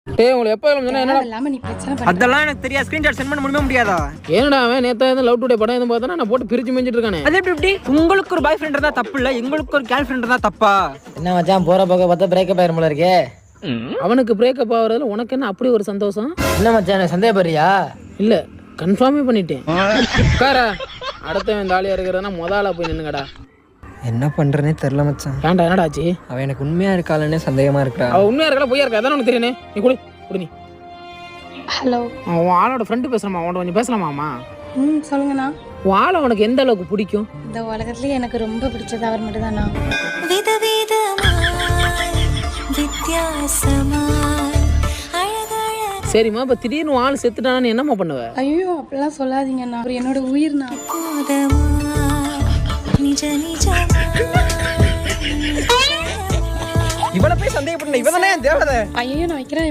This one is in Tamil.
டேய் உங்களுக்கு எப்போ சொன்னா என்னடா இல்லாம நீ பிரச்சனை பண்ண. அதெல்லாம் எனக்கு தெரியாது. ஸ்கிரீன்ஷாட் சென்ட் பண்ண முடியாதா? ஏன்டா அவன் நேத்தா எதுவும் லவ் டுடே படம் எதுவும் பார்த்தா நான் போட்டு பிரிச்சு மேஞ்சிட்டு இருக்கானே. அது எப்படி உங்களுக்கு ஒரு பாய் ஃப்ரெண்ட் இருந்தா தப்பு இல்ல, எங்களுக்கு ஒரு கேர்ள் ஃப்ரெண்ட் இருந்தா தப்பா? என்ன மச்சான் போற பக்கம் பார்த்தா பிரேக்கப் ஆயிரும் போல இருக்கே. அவனுக்கு பிரேக்கப் ஆகுறதுல உனக்கு என்ன அப்படி ஒரு சந்தோஷம்? என்ன மச்சான் எனக்கு சந்தேகப்படுறியா? இல்ல கன்ஃபார்மே பண்ணிட்டேன். உட்காரா அடுத்தவன் தாலியா இருக்கிறதுனா முதலா போய் நின்னுங்கடா. என்ன பண்றேனே தெரியல மச்சான். ஏன்டா என்னடா ஆச்சு? அவ எனக்கு உண்மையா இருக்காளன்னே சந்தேகமா இருக்கா. அவ உண்மையா இருக்கா பொய்யா இருக்கா அதான் உனக்கு தெரியுனே. நீ குடி நீ. ஹலோ. உன் ஆளோட ஃப்ரெண்டு பேசுறமா, உன்கிட்ட கொஞ்சம் பேசலாமாமா? சொல்லுங்கண்ணா. உன் ஆளை உனக்கு எந்த அளவுக்கு பிடிக்கும்? இந்த உலகத்துலயே எனக்கு ரொம்ப பிடிச்சது அவர் மட்டும் தானா. சரிம்மா இப்ப திடீர்னு ஆள் செத்துட்டானா நீ என்னம்மா பண்ணுவ? ஐயோ அப்படிலாம் சொல்லாதீங்கண்ணா, அவர் என்னோட உயிர்ண்ணா. இவளை போய் சந்தேகப்பட்ட இவ தானே தேவதை. ஐயோ நான் வைக்கிறேன்.